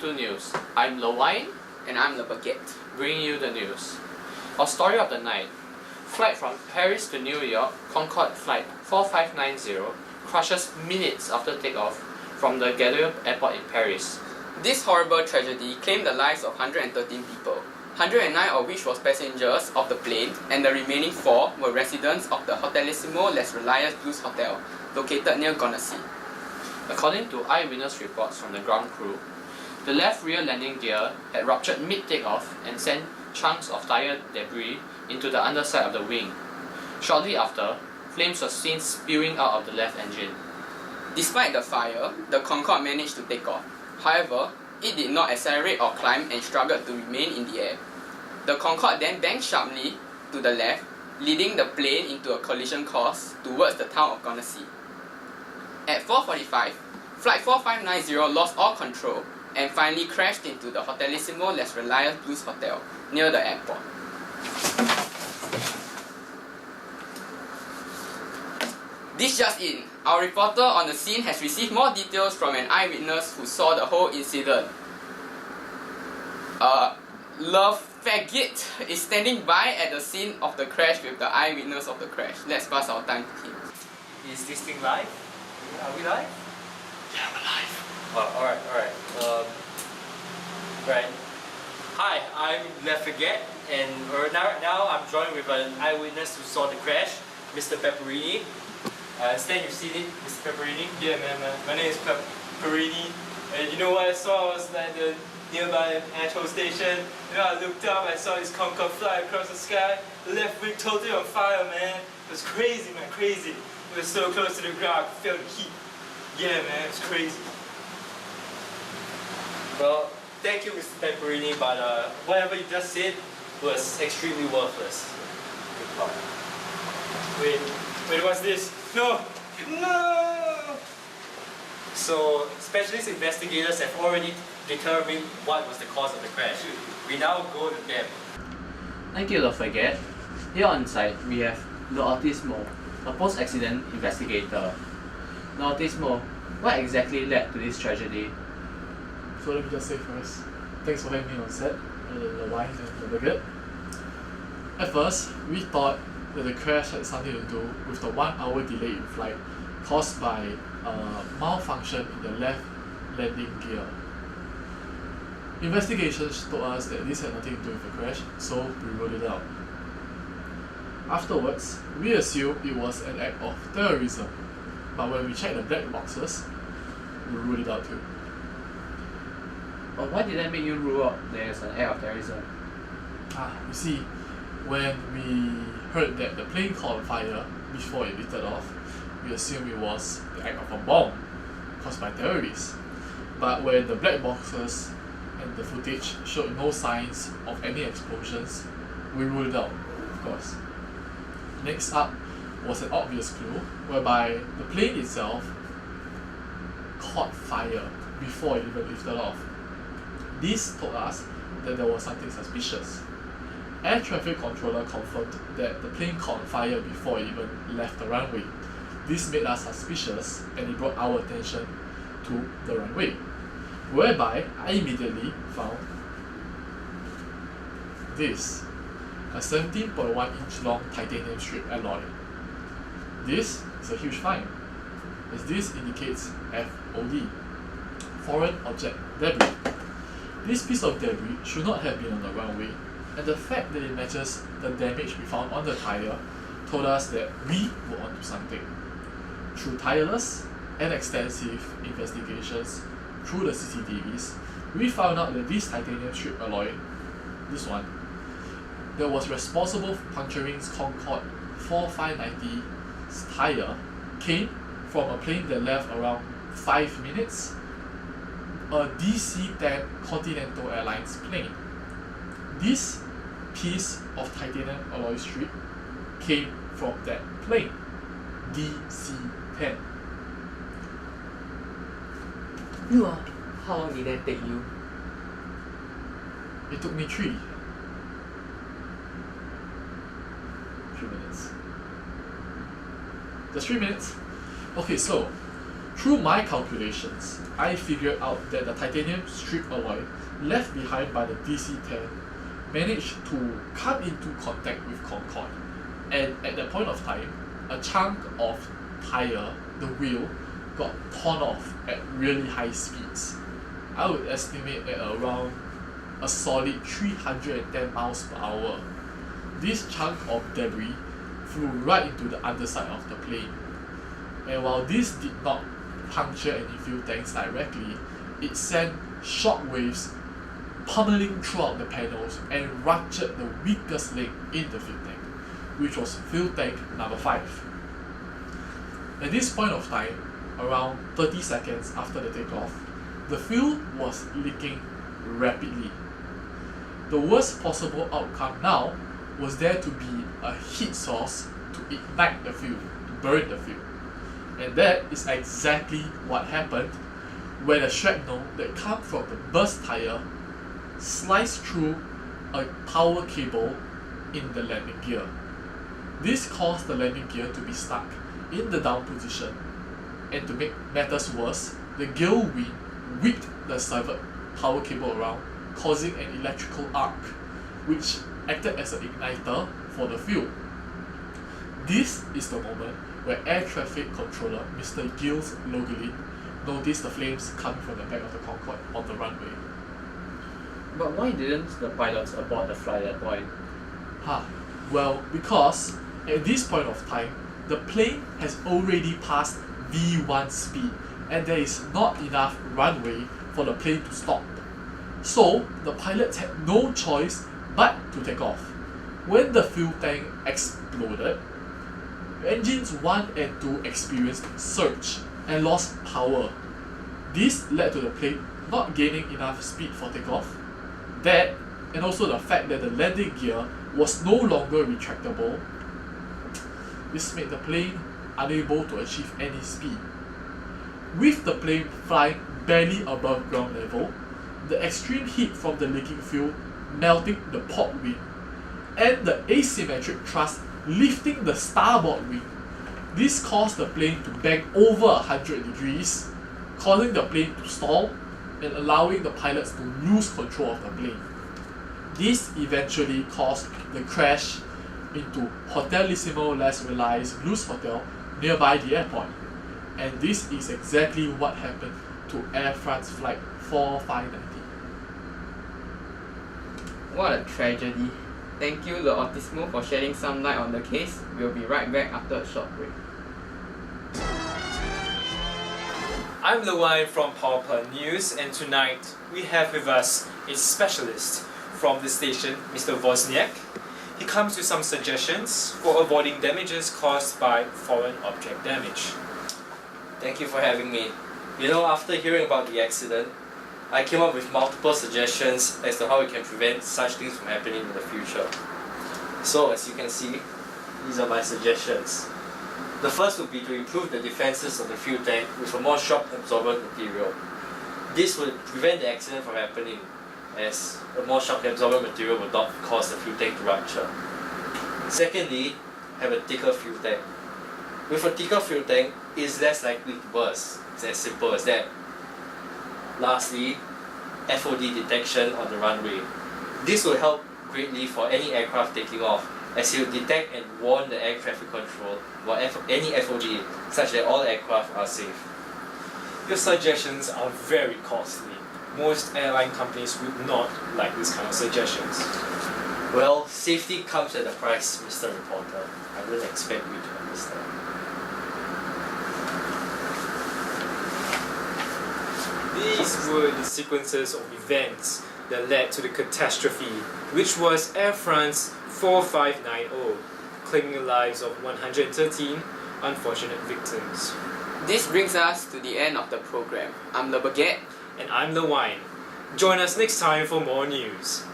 to News. I'm Lewine. And I'm the Baguette. Bringing you the news. Our story of the night. Flight from Paris to New York, Concorde Flight 4590, crashes minutes after takeoff from the Gare Airport in Paris. This horrible tragedy claimed the lives of 113 people, 109 of which was passengers of the plane, and the remaining 4 were residents of the Hotelissimo Les Relias Blues Hotel, located near Gonesse. According to eyewitness reports from the ground crew, the left rear landing gear had ruptured mid-takeoff and sent chunks of tire debris into the underside of the wing. Shortly after, flames were seen spewing out of the left engine. Despite the fire, the Concorde managed to take off. However, it did not accelerate or climb and struggled to remain in the air. The Concorde then banked sharply to the left, leading the plane into a collision course towards the town of Gonesse. At 4:45, Flight 4590 lost all control and finally crashed into the Hotelissimo Les Relias Blues Hotel near the airport. This just in, our reporter on the scene has received more details from an eyewitness who saw the whole incident. Love Faggot is standing by at the scene of the crash with the eyewitness of the crash. Let's pass our time to him. Is this thing live? Are we live? Yeah, we're live. Oh, alright. Right. Hi, I'm Lefagette, and now I'm joined with an eyewitness who saw the crash, Mr. Pepperini. I understand you've seen it, Mr. Pepperini? Yeah, man. My name is Pepperini, and you know what I saw? I was at the nearby Metro station. You know, I looked up, I saw this Concorde fly across the sky. The left wing totally on fire, man. It was crazy, man, crazy. It was so close to the ground, I could feel the heat. Yeah, man, it was crazy. Well, thank you, Mr. Pepperini, but whatever you just said was extremely worthless. Wait, what's this? No! So, specialist investigators have already determined what was the cause of the crash. We now go to them. Thank you, Lefagette. Here on site, we have the Autismo, a post-accident investigator. The Autismo, what exactly led to this tragedy? So let me just say first, thanks for having me on set, the wine and the baguette. At first, we thought that the crash had something to do with the 1 hour delay in flight caused by a malfunction in the left landing gear. Investigations told us that this had nothing to do with the crash, so we ruled it out. Afterwards, we assumed it was an act of terrorism, but when we checked the black boxes, we ruled it out too. But why did that make you rule out there's an act of terrorism? You see, when we heard that the plane caught on fire before it lifted off, we assumed it was the act of a bomb caused by terrorists. But when the black boxes and the footage showed no signs of any explosions, we ruled it out, of course. Next up was an obvious clue, whereby the plane itself caught fire before it even lifted off. This told us that there was something suspicious. Air traffic controller confirmed that the plane caught fire before it even left the runway. This made us suspicious and it brought our attention to the runway, whereby I immediately found this, a 17.1-inch long titanium strip alloy. This is a huge find, as this indicates FOD, foreign object debris. This piece of debris should not have been on the runway, and the fact that it matches the damage we found on the tyre told us that we were onto something. Through tireless and extensive investigations through the CCTVs, we found out that this titanium strip alloy, this one, that was responsible for puncturing Concorde 4590's tyre, came from a plane that left around 5 minutes, a DC-10 Continental Airlines plane. This piece of titanium alloy strip came from that plane, DC-10. How long did that take you? It took me 3 minutes. Just 3 minutes? Okay, so Through my calculations, I figured out that the titanium strip alloy left behind by the DC-10 managed to come into contact with Concorde, and at that point of time, a chunk of tire, the wheel, got torn off at really high speeds. I would estimate at around a solid 310 miles per hour. This chunk of debris flew right into the underside of the plane. And while this did not puncture any fuel tanks directly, it sent shock waves pummeling throughout the panels and ruptured the weakest link in the fuel tank, which was fuel tank number 5. At this point of time, around 30 seconds after the takeoff, the fuel was leaking rapidly. The worst possible outcome now was there to be a heat source to ignite the fuel, to burn the fuel. And that is exactly what happened when the shrapnel that came from the burst tire sliced through a power cable in the landing gear. This caused the landing gear to be stuck in the down position, and to make matters worse, the gale wind whipped the severed power cable around, causing an electrical arc, which acted as an igniter for the fuel. This is the moment where air traffic controller Mr. Gilles Logelin noticed the flames coming from the back of the Concorde on the runway. But why didn't the pilots abort the flight at that point? Well, because at this point of time, the plane has already passed V1 speed and there is not enough runway for the plane to stop. So, the pilots had no choice but to take off. When the fuel tank exploded, engines 1 and 2 experienced surge and lost power. This led to the plane not gaining enough speed for takeoff. That, and also the fact that the landing gear was no longer retractable, this made the plane unable to achieve any speed. With the plane flying barely above ground level, the extreme heat from the leaking fuel melting the port wing, and the asymmetric thrust lifting the starboard wing, this caused the plane to bang over 100 degrees, causing the plane to stall and allowing the pilots to lose control of the plane. This eventually caused the crash into Hotelissimo Les Relais Blues Hotel nearby the airport, and this is exactly what happened to Air France Flight 4590. What a tragedy. Thank you, Le Autismo, for shedding some light on the case. We'll be right back after a short break. I'm Lewine from Powerplant News, and tonight we have with us a specialist from the station, Mr. Wozniak. He comes with some suggestions for avoiding damages caused by foreign object damage. Thank you for having me. You know, after hearing about the accident, I came up with multiple suggestions as to how we can prevent such things from happening in the future. So, as you can see, these are my suggestions. The first would be to improve the defenses of the fuel tank with a more shock-absorbent material. This would prevent the accident from happening, as a more shock-absorbent material would not cause the fuel tank to rupture. Secondly, have a thicker fuel tank. With a thicker fuel tank, it is less likely to burst. It's as simple as that. Lastly, FOD detection on the runway. This will help greatly for any aircraft taking off, as it will detect and warn the air traffic control about any FOD, such that all aircraft are safe. Your suggestions are very costly. Most airline companies would not like this kind of suggestions. Well, safety comes at a price, Mr. Reporter. I wouldn't expect you to understand. These were the sequences of events that led to the catastrophe, which was Air France 4590, claiming the lives of 113 unfortunate victims. This brings us to the end of the program. I'm Le Baguette. And I'm the Wine. Join us next time for more news.